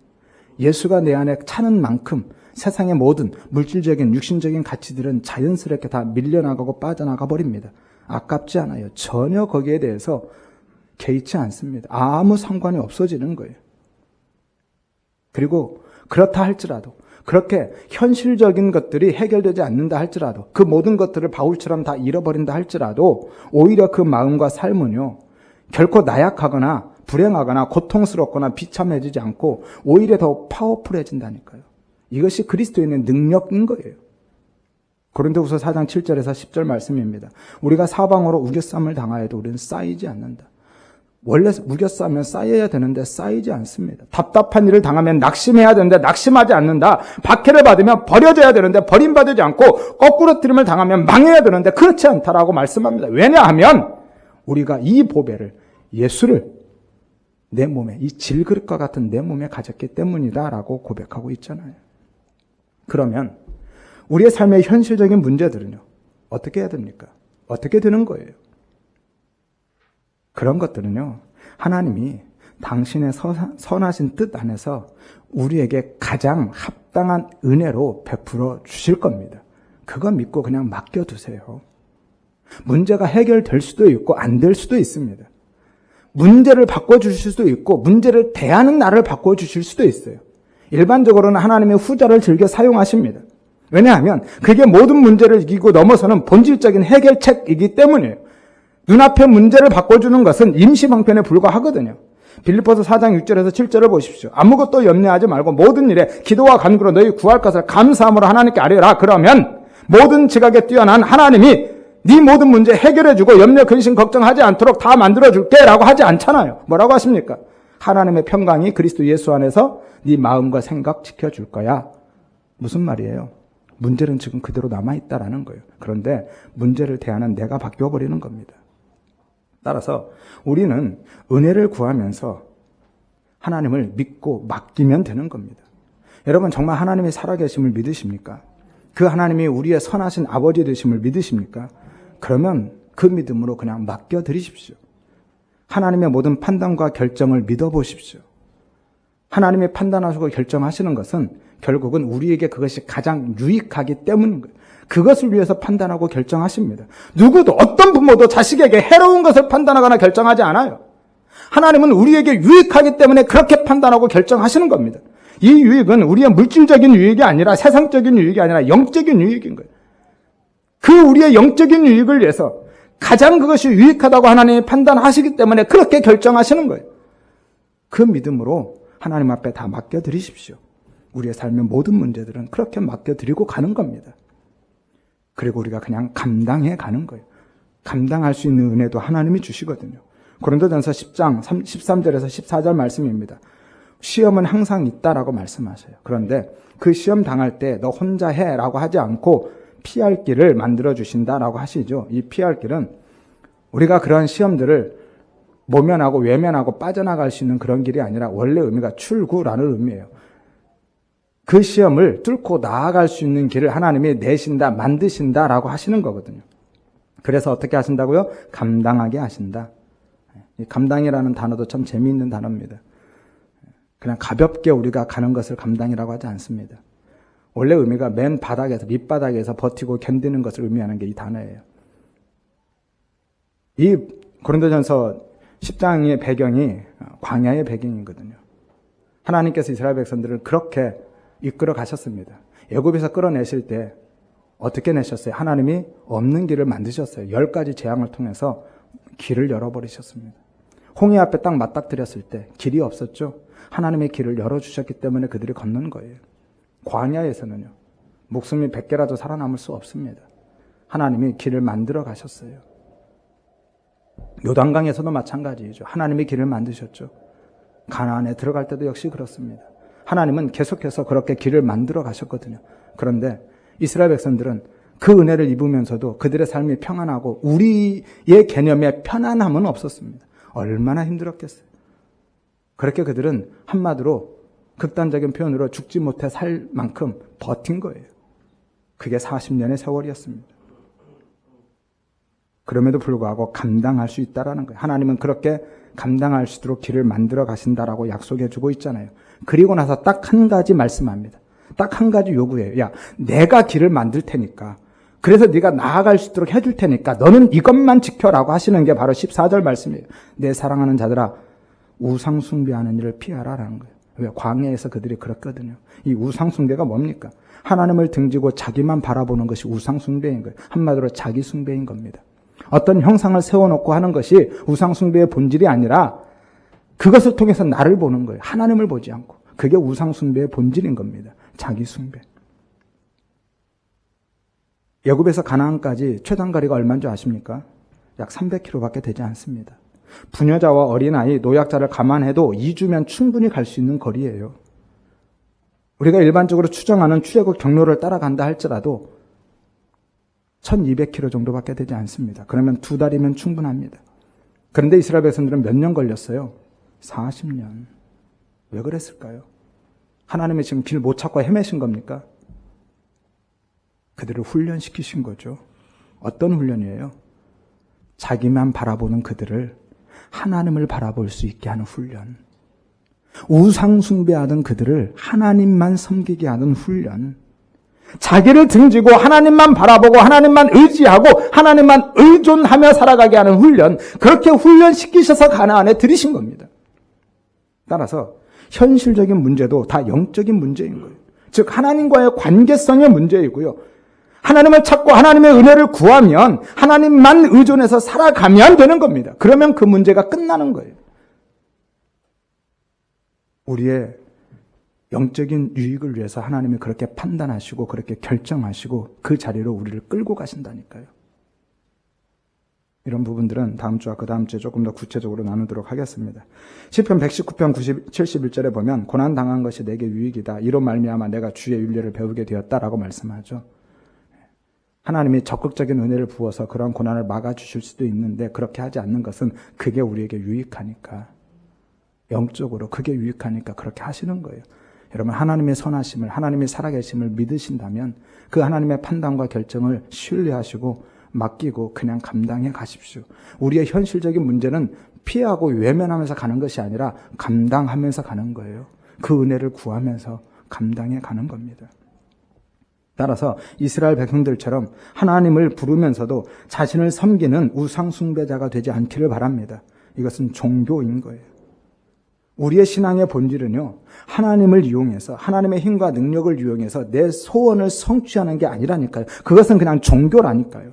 예수가 내 안에 차는 만큼 세상의 모든 물질적인 육신적인 가치들은 자연스럽게 다 밀려나가고 빠져나가 버립니다. 아깝지 않아요. 전혀 거기에 대해서 개의치 않습니다. 아무 상관이 없어지는 거예요. 그리고 그렇다 할지라도, 그렇게 현실적인 것들이 해결되지 않는다 할지라도, 그 모든 것들을 바울처럼 다 잃어버린다 할지라도 오히려 그 마음과 삶은요, 결코 나약하거나 불행하거나 고통스럽거나 비참해지지 않고 오히려 더 파워풀해진다니까요. 이것이 그리스도인의 능력인 거예요. 고린도후서 4장 7절에서 10절 말씀입니다. 우리가 사방으로 우겨쌈을 당하여도 우리는 쌓이지 않는다. 원래 우겨싸면 쌓여야 되는데 쌓이지 않습니다. 답답한 일을 당하면 낙심해야 되는데 낙심하지 않는다. 박해를 받으면 버려져야 되는데 버림받지 않고 거꾸로 트림을 당하면 망해야 되는데 그렇지 않다라고 말씀합니다. 왜냐하면 우리가 이 보배를, 예수를 내 몸에, 이 질그릇과 같은 내 몸에 가졌기 때문이다라고 고백하고 있잖아요. 그러면 우리의 삶의 현실적인 문제들은요, 어떻게 해야 됩니까? 어떻게 되는 거예요? 그런 것들은요, 하나님이 당신의 선하신 뜻 안에서 우리에게 가장 합당한 은혜로 베풀어 주실 겁니다. 그거 믿고 그냥 맡겨두세요. 문제가 해결될 수도 있고 안 될 수도 있습니다. 문제를 바꿔주실 수도 있고 문제를 대하는 나를 바꿔주실 수도 있어요. 일반적으로는 하나님의 후자를 즐겨 사용하십니다. 왜냐하면 그게 모든 문제를 이기고 넘어서는 본질적인 해결책이기 때문이에요. 눈앞의 문제를 바꿔주는 것은 임시방편에 불과하거든요. 빌립보서 4장 6절에서 7절을 보십시오. 아무것도 염려하지 말고 모든 일에 기도와 간구로 너희 구할 것을 감사함으로 하나님께 아뢰라. 그러면 모든 지각에 뛰어난 하나님이 네 모든 문제 해결해주고 염려, 근심, 걱정하지 않도록 다 만들어줄게 라고 하지 않잖아요. 뭐라고 하십니까? 하나님의 평강이 그리스도 예수 안에서 네 마음과 생각 지켜줄 거야. 무슨 말이에요? 문제는 지금 그대로 남아있다라는 거예요. 그런데 문제를 대하는 내가 바뀌어버리는 겁니다. 따라서 우리는 은혜를 구하면서 하나님을 믿고 맡기면 되는 겁니다. 여러분 정말 하나님이 살아계심을 믿으십니까? 그 하나님이 우리의 선하신 아버지 되심을 믿으십니까? 그러면 그 믿음으로 그냥 맡겨드리십시오. 하나님의 모든 판단과 결정을 믿어보십시오. 하나님이 판단하시고 결정하시는 것은 결국은 우리에게 그것이 가장 유익하기 때문인 거예요. 그것을 위해서 판단하고 결정하십니다. 누구도 어떤 부모도 자식에게 해로운 것을 판단하거나 결정하지 않아요. 하나님은 우리에게 유익하기 때문에 그렇게 판단하고 결정하시는 겁니다. 이 유익은 우리의 물질적인 유익이 아니라 세상적인 유익이 아니라 영적인 유익인 거예요. 그 우리의 영적인 유익을 위해서 가장 그것이 유익하다고 하나님이 판단하시기 때문에 그렇게 결정하시는 거예요. 그 믿음으로 하나님 앞에 다 맡겨드리십시오. 우리의 삶의 모든 문제들은 그렇게 맡겨드리고 가는 겁니다. 그리고 우리가 그냥 감당해 가는 거예요. 감당할 수 있는 은혜도 하나님이 주시거든요. 고린도전서 10장 13절에서 14절 말씀입니다. 시험은 항상 있다라고 말씀하셔요. 그런데 그 시험 당할 때 너 혼자 해라고 하지 않고 피할 길을 만들어 주신다라고 하시죠. 이 피할 길은 우리가 그런 시험들을 모면하고 외면하고 빠져나갈 수 있는 그런 길이 아니라 원래 의미가 출구라는 의미예요. 그 시험을 뚫고 나아갈 수 있는 길을 하나님이 내신다, 만드신다라고 하시는 거거든요. 그래서 어떻게 하신다고요? 감당하게 하신다. 이 감당이라는 단어도 참 재미있는 단어입니다. 그냥 가볍게 우리가 가는 것을 감당이라고 하지 않습니다. 원래 의미가 맨 바닥에서, 밑바닥에서 버티고 견디는 것을 의미하는 게 이 단어예요. 이 고린도전서 10장의 배경이 광야의 배경이거든요. 하나님께서 이스라엘 백성들을 그렇게 이끌어 가셨습니다. 애굽에서 끌어내실 때 어떻게 내셨어요? 하나님이 없는 길을 만드셨어요. 10가지 재앙을 통해서 길을 열어버리셨습니다. 홍해 앞에 딱 맞닥뜨렸을 때 길이 없었죠. 하나님의 길을 열어주셨기 때문에 그들이 걷는 거예요. 광야에서는요, 목숨이 100개라도 살아남을 수 없습니다. 하나님이 길을 만들어 가셨어요. 요단강에서도 마찬가지죠. 하나님이 길을 만드셨죠. 가나안에 들어갈 때도 역시 그렇습니다. 하나님은 계속해서 그렇게 길을 만들어 가셨거든요. 그런데 이스라엘 백성들은 그 은혜를 입으면서도 그들의 삶이 평안하고 우리의 개념에 편안함은 없었습니다. 얼마나 힘들었겠어요. 그렇게 그들은 한마디로 극단적인 표현으로 죽지 못해 살 만큼 버틴 거예요. 그게 40년의 세월이었습니다. 그럼에도 불구하고 감당할 수 있다라는 거예요. 하나님은 그렇게 감당할 수 있도록 길을 만들어 가신다라고 약속해 주고 있잖아요. 그리고 나서 딱 한 가지 말씀합니다. 딱 한 가지 요구해요. 야, 내가 길을 만들 테니까, 그래서 네가 나아갈 수 있도록 해줄 테니까 너는 이것만 지켜라고 하시는 게 바로 14절 말씀이에요. 내 사랑하는 자들아, 우상 숭배하는 일을 피하라라는 거예요. 왜? 광야에서 그들이 그랬거든요. 이 우상 숭배가 뭡니까? 하나님을 등지고 자기만 바라보는 것이 우상 숭배인 거예요. 한마디로 자기 숭배인 겁니다. 어떤 형상을 세워놓고 하는 것이 우상 숭배의 본질이 아니라 그것을 통해서 나를 보는 거예요. 하나님을 보지 않고. 그게 우상 숭배의 본질인 겁니다. 자기 숭배. 애굽에서 가나안까지 최단거리가 얼마인 줄 아십니까? 약 300km밖에 되지 않습니다. 부녀자와 어린아이, 노약자를 감안해도 2주면 충분히 갈 수 있는 거리예요. 우리가 일반적으로 추정하는 출애굽 경로를 따라간다 할지라도 1200km 정도밖에 되지 않습니다. 그러면 2달이면 충분합니다. 그런데 이스라엘 백성들은 몇 년 걸렸어요? 40년. 왜 그랬을까요? 하나님이 지금 길 못 찾고 헤매신 겁니까? 그들을 훈련시키신 거죠. 어떤 훈련이에요? 자기만 바라보는 그들을 하나님을 바라볼 수 있게 하는 훈련. 우상 숭배하던 그들을 하나님만 섬기게 하는 훈련. 자기를 등지고 하나님만 바라보고 하나님만 의지하고 하나님만 의존하며 살아가게 하는 훈련. 그렇게 훈련시키셔서 가나안에 들이신 겁니다. 따라서 현실적인 문제도 다 영적인 문제인 거예요. 즉 하나님과의 관계성의 문제이고요. 하나님을 찾고 하나님의 은혜를 구하면 하나님만 의존해서 살아가면 되는 겁니다. 그러면 그 문제가 끝나는 거예요. 우리의 영적인 유익을 위해서 하나님이 그렇게 판단하시고 그렇게 결정하시고 그 자리로 우리를 끌고 가신다니까요. 이런 부분들은 다음 주와 그 다음 주에 조금 더 구체적으로 나누도록 하겠습니다. 시편 119편 71절에 보면 고난당한 것이 내게 유익이다. 이로 말미암아 내가 주의 윤례를 배우게 되었다라고 말씀하죠. 하나님이 적극적인 은혜를 부어서 그런 고난을 막아주실 수도 있는데 그렇게 하지 않는 것은 그게 우리에게 유익하니까, 영적으로 그게 유익하니까 그렇게 하시는 거예요. 여러분 하나님의 선하심을, 하나님의 살아계심을 믿으신다면 그 하나님의 판단과 결정을 신뢰하시고 맡기고 그냥 감당해 가십시오. 우리의 현실적인 문제는 피하고 외면하면서 가는 것이 아니라 감당하면서 가는 거예요. 그 은혜를 구하면서 감당해 가는 겁니다. 따라서 이스라엘 백성들처럼 하나님을 부르면서도 자신을 섬기는 우상 숭배자가 되지 않기를 바랍니다. 이것은 종교인 거예요. 우리의 신앙의 본질은요, 하나님을 이용해서 하나님의 힘과 능력을 이용해서 내 소원을 성취하는 게 아니라니까요. 그것은 그냥 종교라니까요.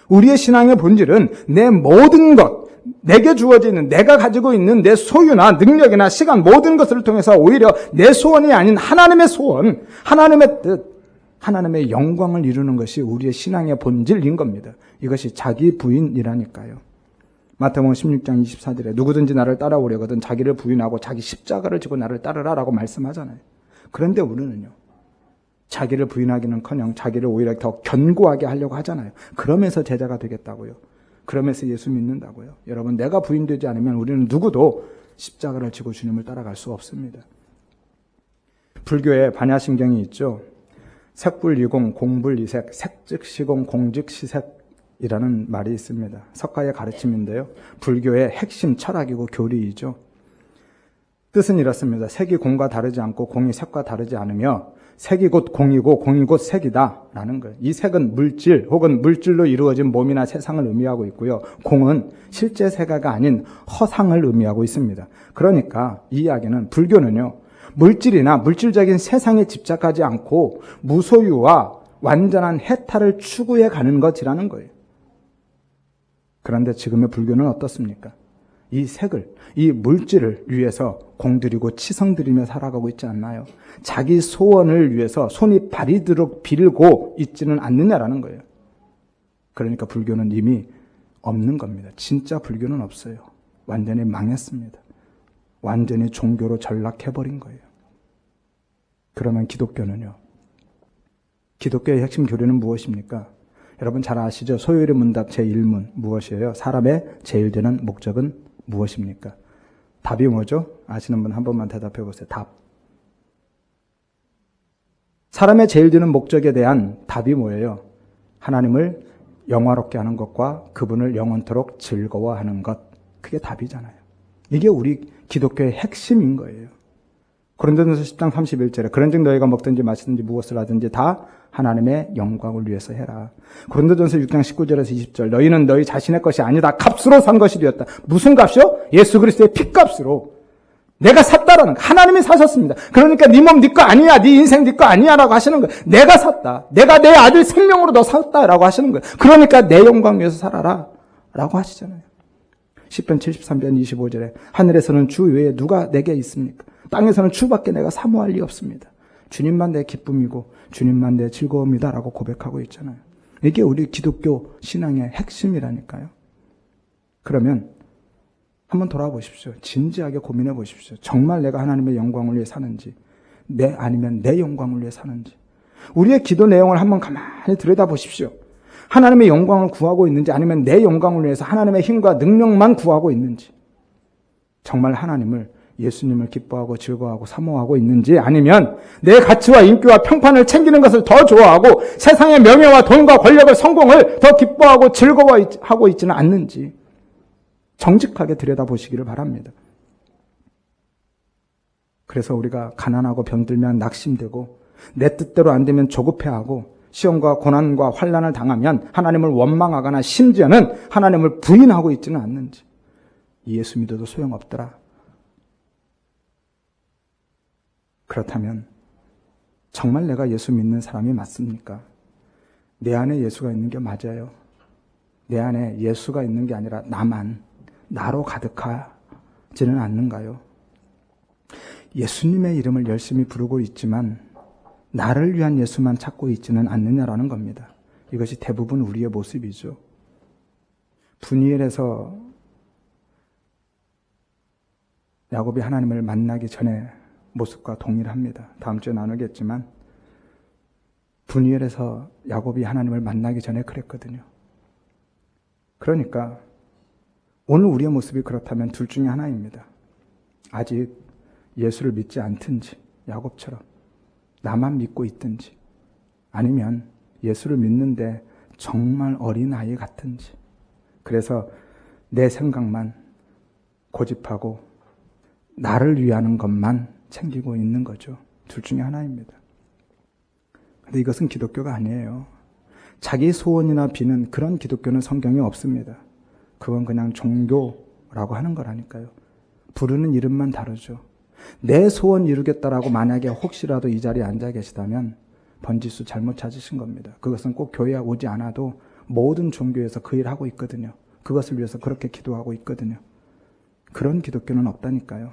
우리의 신앙의 본질은 내 모든 것, 내게 주어지는 내가 가지고 있는 내 소유나 능력이나 시간 모든 것을 통해서 오히려 내 소원이 아닌 하나님의 소원, 하나님의 뜻, 하나님의 영광을 이루는 것이 우리의 신앙의 본질인 겁니다. 이것이 자기 부인이라니까요. 마태복음 16장 24절에 누구든지 나를 따라오려거든 자기를 부인하고 자기 십자가를 지고 나를 따르라라고 말씀하잖아요. 그런데 우리는요, 자기를 부인하기는커녕 자기를 오히려 더 견고하게 하려고 하잖아요. 그러면서 제자가 되겠다고요. 그러면서 예수 믿는다고요. 여러분, 내가 부인되지 않으면 우리는 누구도 십자가를 지고 주님을 따라갈 수 없습니다. 불교에 반야심경이 있죠. 색불이공, 공불이색, 색즉시공, 공즉시색이라는 말이 있습니다. 석가의 가르침인데요. 불교의 핵심 철학이고 교리이죠. 뜻은 이렇습니다. 색이 공과 다르지 않고 공이 색과 다르지 않으며 색이 곧 공이고 공이 곧 색이다 라는 거예요. 이 색은 물질 혹은 물질로 이루어진 몸이나 세상을 의미하고 있고요. 공은 실제 세계가 아닌 허상을 의미하고 있습니다. 그러니까 이 이야기는, 불교는요, 물질이나 물질적인 세상에 집착하지 않고 무소유와 완전한 해탈을 추구해 가는 것이라는 거예요. 그런데 지금의 불교는 어떻습니까? 이 색을, 이 물질을 위해서 공들이고 치성들이며 살아가고 있지 않나요? 자기 소원을 위해서 손이 바리도록 빌고 있지는 않느냐라는 거예요. 그러니까 불교는 이미 없는 겁니다. 진짜 불교는 없어요. 완전히 망했습니다. 완전히 종교로 전락해버린 거예요. 그러면 기독교는요? 기독교의 핵심 교리는 무엇입니까? 여러분 잘 아시죠? 소요일의 문답 제1문 무엇이에요? 사람의 제일 되는 목적은 무엇입니까? 답이 뭐죠? 아시는 분 한 번만 대답해 보세요. 답. 사람의 제일 되는 목적에 대한 답이 뭐예요? 하나님을 영화롭게 하는 것과 그분을 영원토록 즐거워하는 것. 그게 답이잖아요. 이게 우리 기독교의 핵심인 거예요. 고린도전서 10장 31절에 그런즉 너희가 먹든지 마시든지 무엇을 하든지 다 하나님의 영광을 위해서 해라. 고린도전서 6장 19절에서 20절 너희는 너희 자신의 것이 아니다. 값으로 산 것이 되었다. 무슨 값이요? 예수 그리스도의 피값으로. 내가 샀다라는 거. 하나님이 사셨습니다. 그러니까 네 몸 네 거 아니야. 네 인생 네 거 아니야 라고 하시는 거예요. 내가 샀다. 내가 내 아들 생명으로 너 샀다라고 하시는 거예요. 그러니까 내 영광 위해서 살아라 라고 하시잖아요. 시편 73편 25절에 하늘에서는 주 외에 누가 내게 있습니까? 땅에서는 주밖에 내가 사모할 리 없습니다. 주님만 내 기쁨이고 주님만 내 즐거움이다 라고 고백하고 있잖아요. 이게 우리 기독교 신앙의 핵심이라니까요. 그러면 한번 돌아보십시오. 진지하게 고민해 보십시오. 정말 내가 하나님의 영광을 위해 사는지, 아니면 내 영광을 위해 사는지. 우리의 기도 내용을 한번 가만히 들여다보십시오. 하나님의 영광을 구하고 있는지, 아니면 내 영광을 위해서 하나님의 힘과 능력만 구하고 있는지. 정말 하나님을, 예수님을 기뻐하고 즐거워하고 사모하고 있는지, 아니면 내 가치와 인기와 평판을 챙기는 것을 더 좋아하고 세상의 명예와 돈과 권력을, 성공을 더 기뻐하고 즐거워하고 있지는 않는지 정직하게 들여다보시기를 바랍니다. 그래서 우리가 가난하고 병들면 낙심되고 내 뜻대로 안 되면 조급해하고 시험과 고난과 환난을 당하면 하나님을 원망하거나 심지어는 하나님을 부인하고 있지는 않는지. 예수 믿어도 소용없더라. 그렇다면 정말 내가 예수 믿는 사람이 맞습니까? 내 안에 예수가 있는 게 맞아요. 내 안에 예수가 있는 게 아니라 나로 가득하지는 않는가요? 예수님의 이름을 열심히 부르고 있지만 나를 위한 예수만 찾고 있지는 않느냐라는 겁니다. 이것이 대부분 우리의 모습이죠. 분이엘에서 야곱이 하나님을 만나기 전에 모습과 동일합니다. 다음 주에 나누겠지만 분이엘에서 야곱이 하나님을 만나기 전에 그랬거든요. 그러니까 오늘 우리의 모습이 그렇다면 둘 중에 하나입니다. 아직 예수를 믿지 않든지 야곱처럼 나만 믿고 있든지, 아니면 예수를 믿는데 정말 어린아이 같은지, 그래서 내 생각만 고집하고 나를 위하는 것만 챙기고 있는 거죠. 둘 중에 하나입니다. 그런데 이것은 기독교가 아니에요. 자기 소원이나 비는, 그런 기독교는 성경에 없습니다. 그건 그냥 종교라고 하는 거라니까요. 부르는 이름만 다르죠. 내 소원 이루겠다라고 만약에 혹시라도 이 자리에 앉아 계시다면 번지수 잘못 찾으신 겁니다. 그것은 꼭 교회에 오지 않아도 모든 종교에서 그 일을 하고 있거든요. 그것을 위해서 그렇게 기도하고 있거든요. 그런 기독교는 없다니까요.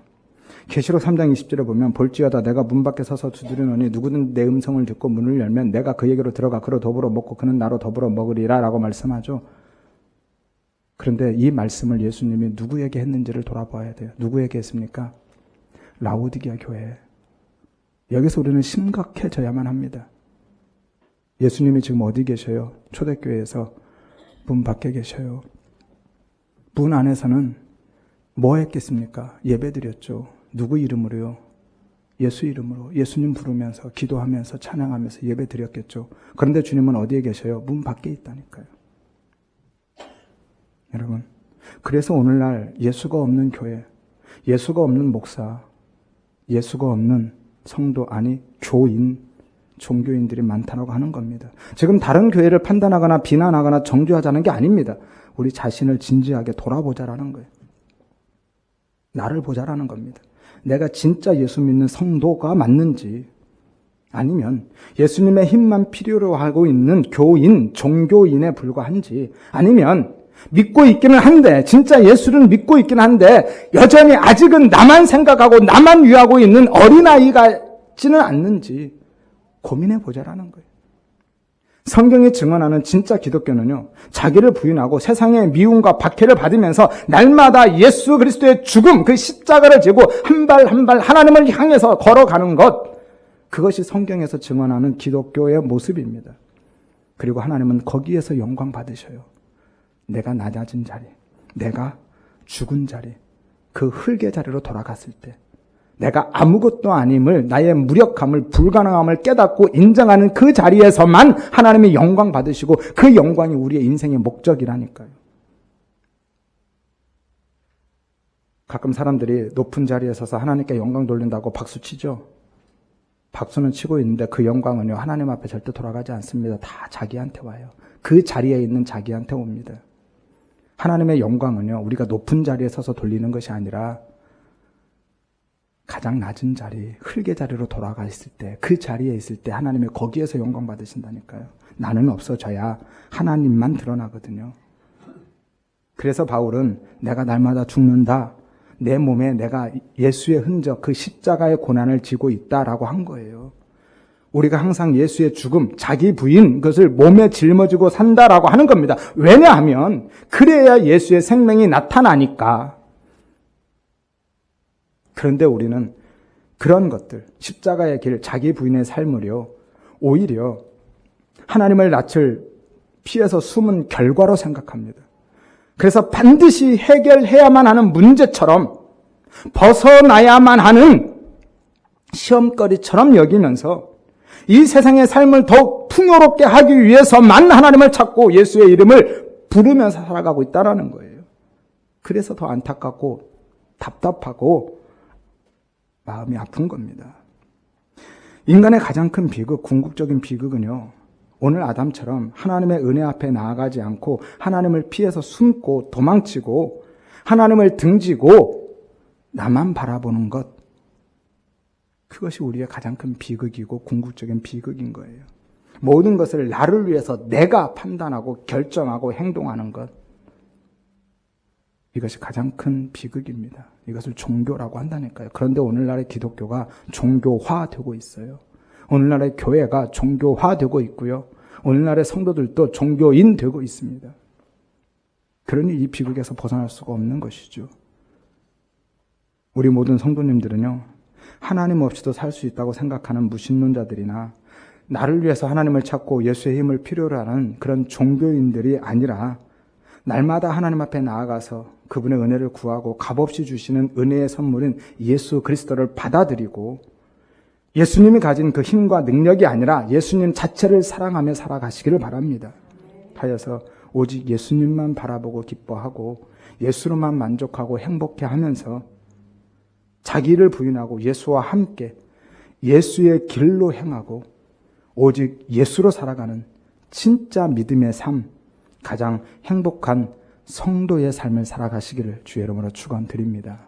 계시록 3장 20절에 보면 볼지어다 내가 문 밖에 서서 두드리노니 누구든 내 음성을 듣고 문을 열면 내가 그에게로 들어가 그로 더불어 먹고 그는 나로 더불어 먹으리라 라고 말씀하죠. 그런데 이 말씀을 예수님이 누구에게 했는지를 돌아봐야 돼요. 누구에게 했습니까? 라오디게아 교회. 여기서 우리는 심각해져야만 합니다. 예수님이 지금 어디 계셔요? 초대교회에서 문 밖에 계셔요. 문 안에서는 뭐 했겠습니까? 예배드렸죠. 누구 이름으로요? 예수 이름으로 예수님 부르면서 기도하면서 찬양하면서 예배드렸겠죠. 그런데 주님은 어디에 계셔요? 문 밖에 있다니까요. 여러분, 그래서 오늘날 예수가 없는 교회, 예수가 없는 목사, 예수가 없는 성도, 아니 교인, 종교인들이 많다고 하는 겁니다. 지금 다른 교회를 판단하거나 비난하거나 정죄하자는 게 아닙니다. 우리 자신을 진지하게 돌아보자라는 거예요. 나를 보자라는 겁니다. 내가 진짜 예수 믿는 성도가 맞는지, 아니면 예수님의 힘만 필요로 하고 있는 교인, 종교인에 불과한지, 아니면 믿고 있기는 한데, 진짜 예수를 믿고 있기는 한데 여전히 아직은 나만 생각하고 나만 위하고 있는 어린아이 같지는 않는지 고민해 보자라는 거예요. 성경이 증언하는 진짜 기독교는요, 자기를 부인하고 세상의 미움과 박해를 받으면서 날마다 예수 그리스도의 죽음, 그 십자가를 지고 한 발 한 발 하나님을 향해서 걸어가는 것, 그것이 성경에서 증언하는 기독교의 모습입니다. 그리고 하나님은 거기에서 영광 받으셔요. 내가 낮아진 자리, 내가 죽은 자리, 그 흙의 자리로 돌아갔을 때 내가 아무것도 아님을, 나의 무력함을, 불가능함을 깨닫고 인정하는 그 자리에서만 하나님이 영광 받으시고 그 영광이 우리의 인생의 목적이라니까요. 가끔 사람들이 높은 자리에 서서 하나님께 영광 돌린다고 박수 치죠. 박수는 치고 있는데 그 영광은요, 하나님 앞에 절대 돌아가지 않습니다. 다 자기한테 와요. 그 자리에 있는 자기한테 옵니다. 하나님의 영광은요, 우리가 높은 자리에 서서 돌리는 것이 아니라 가장 낮은 자리, 흙의 자리로 돌아가 있을 때, 그 자리에 있을 때 하나님이 거기에서 영광 받으신다니까요. 나는 없어져야 하나님만 드러나거든요. 그래서 바울은 내가 날마다 죽는다, 내 몸에 내가 예수의 흔적, 그 십자가의 고난을 지고 있다라고 한 거예요. 우리가 항상 예수의 죽음, 자기 부인 그것을 몸에 짊어지고 산다라고 하는 겁니다. 왜냐하면 그래야 예수의 생명이 나타나니까. 그런데 우리는 그런 것들, 십자가의 길, 자기 부인의 삶을요, 오히려 하나님을 낯을 피해서 숨은 결과로 생각합니다. 그래서 반드시 해결해야만 하는 문제처럼 벗어나야만 하는 시험거리처럼 여기면서 이 세상의 삶을 더욱 풍요롭게 하기 위해서만 하나님을 찾고 예수의 이름을 부르면서 살아가고 있다는 거예요. 그래서 더 안타깝고 답답하고 마음이 아픈 겁니다. 인간의 가장 큰 비극, 궁극적인 비극은요, 오늘 아담처럼 하나님의 은혜 앞에 나아가지 않고 하나님을 피해서 숨고 도망치고 하나님을 등지고 나만 바라보는 것, 그것이 우리의 가장 큰 비극이고 궁극적인 비극인 거예요. 모든 것을 나를 위해서 내가 판단하고 결정하고 행동하는 것, 이것이 가장 큰 비극입니다. 이것을 종교라고 한다니까요. 그런데 오늘날의 기독교가 종교화되고 있어요. 오늘날의 교회가 종교화되고 있고요. 오늘날의 성도들도 종교인 되고 있습니다. 그러니 이 비극에서 벗어날 수가 없는 것이죠. 우리 모든 성도님들은요, 하나님 없이도 살 수 있다고 생각하는 무신론자들이나 나를 위해서 하나님을 찾고 예수의 힘을 필요로 하는 그런 종교인들이 아니라 날마다 하나님 앞에 나아가서 그분의 은혜를 구하고 값없이 주시는 은혜의 선물인 예수 그리스도를 받아들이고 예수님이 가진 그 힘과 능력이 아니라 예수님 자체를 사랑하며 살아가시기를 바랍니다. 하여서 오직 예수님만 바라보고 기뻐하고 예수로만 만족하고 행복해하면서 자기를 부인하고 예수와 함께 예수의 길로 행하고 오직 예수로 살아가는 진짜 믿음의 삶, 가장 행복한 성도의 삶을 살아가시기를 주의 이름으로 축원드립니다.